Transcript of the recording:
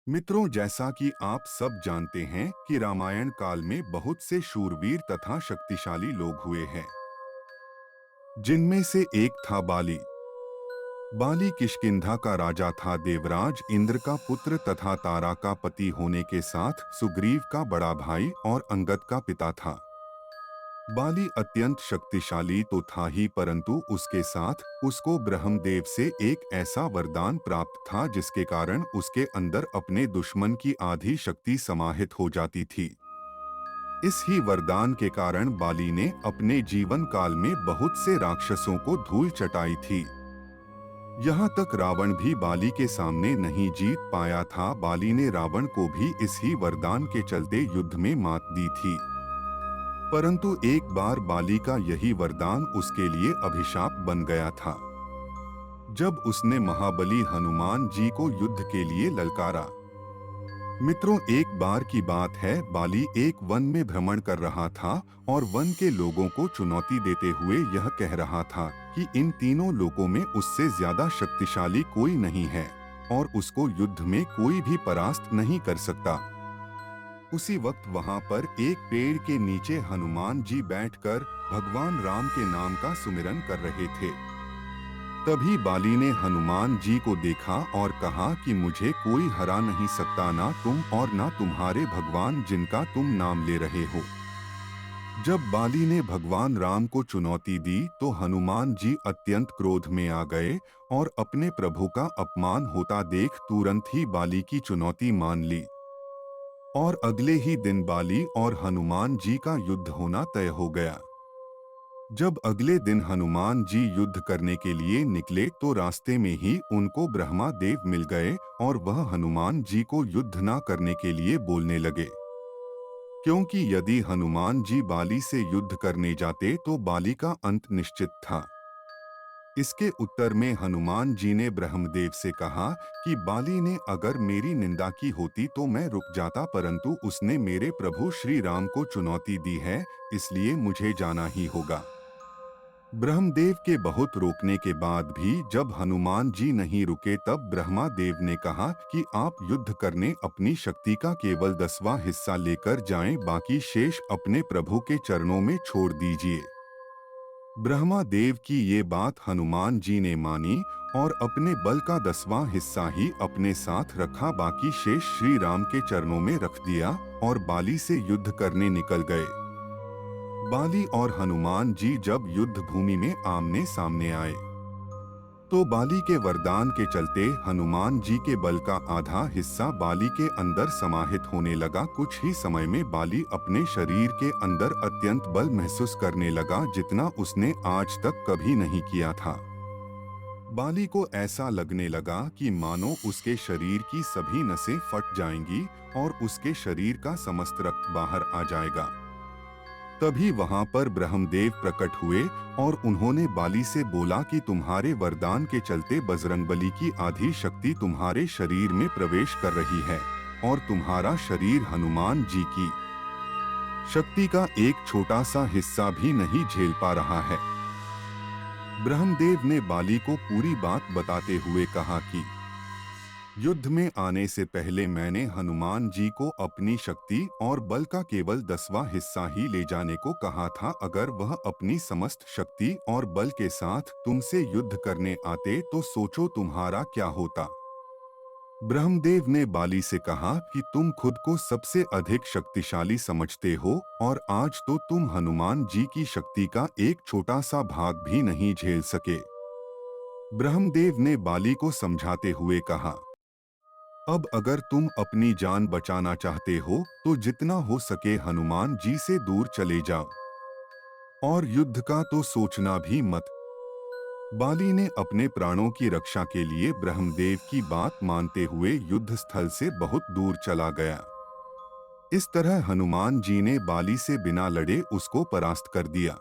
मित्रों, जैसा कि आप सब जानते हैं कि रामायण काल में बहुत से शूरवीर तथा शक्तिशाली लोग हुए हैं, जिनमें से एक था बाली। बाली किष्किंधा का राजा था, देवराज इंद्र का पुत्र तथा तारा का पति होने के साथ सुग्रीव का बड़ा भाई और अंगद का पिता था। बाली अत्यंत शक्तिशाली तो था ही, परंतु उसके साथ उसको ब्रह्मदेव से एक ऐसा वरदान प्राप्त था जिसके कारण उसके अंदर अपने दुश्मन की आधी शक्ति समाहित हो जाती थी। इस ही वरदान के कारण बाली ने अपने जीवन काल में बहुत से राक्षसों को धूल चटाई थी। यहाँ तक रावण भी बाली के सामने नहीं जीत पाया था। बाली ने रावण को भी इस ही वरदान के चलते युद्ध में मात दी थी। परंतु एक बार बाली का यही वरदान उसके लिए अभिशाप बन गया था। जब उसने महाबली हनुमान जी को युद्ध के लिए ललकारा। मित्रों, एक बार की बात है, बाली एक वन में भ्रमण कर रहा था और वन के लोगों को चुनौती देते हुए यह कह रहा था कि इन तीनों लोगों में उससे ज्यादा शक्तिशाली कोई नहीं है और उसको युद्ध में कोई भी परास्त नहीं कर सकता। उसी वक्त वहां पर एक पेड़ के नीचे हनुमान जी बैठकर भगवान राम के नाम का सुमिरन कर रहे थे। तभी बाली ने हनुमान जी को देखा और कहा कि मुझे कोई हरा नहीं सकता, ना तुम और ना तुम्हारे भगवान जिनका तुम नाम ले रहे हो। जब बाली ने भगवान राम को चुनौती दी तो हनुमान जी अत्यंत क्रोध में आ गए और अपने प्रभु का अपमान होता देख तुरंत ही बाली की चुनौती मान ली। और अगले ही दिन बाली और हनुमान जी का युद्ध होना तय हो गया। जब अगले दिन हनुमान जी युद्ध करने के लिए निकले तो रास्ते में ही उनको ब्रह्मा देव मिल गए और वह हनुमान जी को युद्ध ना करने के लिए बोलने लगे, क्योंकि यदि हनुमान जी बाली से युद्ध करने जाते तो बाली का अंत निश्चित था। इसके उत्तर में हनुमान जी ने ब्रह्मदेव से कहा कि बाली ने अगर मेरी निंदा की होती तो मैं रुक जाता, परंतु उसने मेरे प्रभु श्री राम को चुनौती दी है, इसलिए मुझे जाना ही होगा। ब्रह्मदेव के बहुत रोकने के बाद भी जब हनुमान जी नहीं रुके, तब ब्रह्मा देव ने कहा कि आप युद्ध करने अपनी शक्ति का केवल 10वां हिस्सा लेकर जाएं, बाकी शेष अपने प्रभु के चरणों में छोड़ दीजिए। ब्रह्मा देव की ये बात हनुमान जी ने मानी और अपने बल का 10वां हिस्सा ही अपने साथ रखा, बाकी शेष श्री राम के चरणों में रख दिया और बाली से युद्ध करने निकल गए। बाली और हनुमान जी जब युद्ध भूमि में आमने सामने आए तो बाली के वरदान के चलते हनुमान जी के बल का आधा हिस्सा बाली के अंदर समाहित होने लगा। कुछ ही समय में बाली अपने शरीर के अंदर अत्यंत बल महसूस करने लगा, जितना उसने आज तक कभी नहीं किया था। बाली को ऐसा लगने लगा कि मानो उसके शरीर की सभी नसें फट जाएंगी और उसके शरीर का समस्त रक्त बाहर आ जाएगा। तभी वहां पर ब्रह्मदेव प्रकट हुए और उन्होंने बाली से बोला कि तुम्हारे वरदान के चलते बजरंगबली की आधी शक्ति तुम्हारे शरीर में प्रवेश कर रही है और तुम्हारा शरीर हनुमान जी की शक्ति का एक छोटा सा हिस्सा भी नहीं झेल पा रहा है। ब्रह्मदेव ने बाली को पूरी बात बताते हुए कहा कि युद्ध में आने से पहले मैंने हनुमान जी को अपनी शक्ति और बल का केवल 10वां हिस्सा ही ले जाने को कहा था। अगर वह अपनी समस्त शक्ति और बल के साथ तुमसे युद्ध करने आते तो सोचो तुम्हारा क्या होता। ब्रह्मदेव ने बाली से कहा कि तुम खुद को सबसे अधिक शक्तिशाली समझते हो और आज तो तुम हनुमान जी की शक्ति का एक छोटा सा भाग भी नहीं झेल सके। ब्रह्मदेव ने बाली को समझाते हुए कहा, अब अगर तुम अपनी जान बचाना चाहते हो तो जितना हो सके हनुमान जी से दूर चले जाओ और युद्ध का तो सोचना भी मत। बाली ने अपने प्राणों की रक्षा के लिए ब्रह्मदेव की बात मानते हुए युद्ध स्थल से बहुत दूर चला गया। इस तरह हनुमान जी ने बाली से बिना लड़े उसको परास्त कर दिया।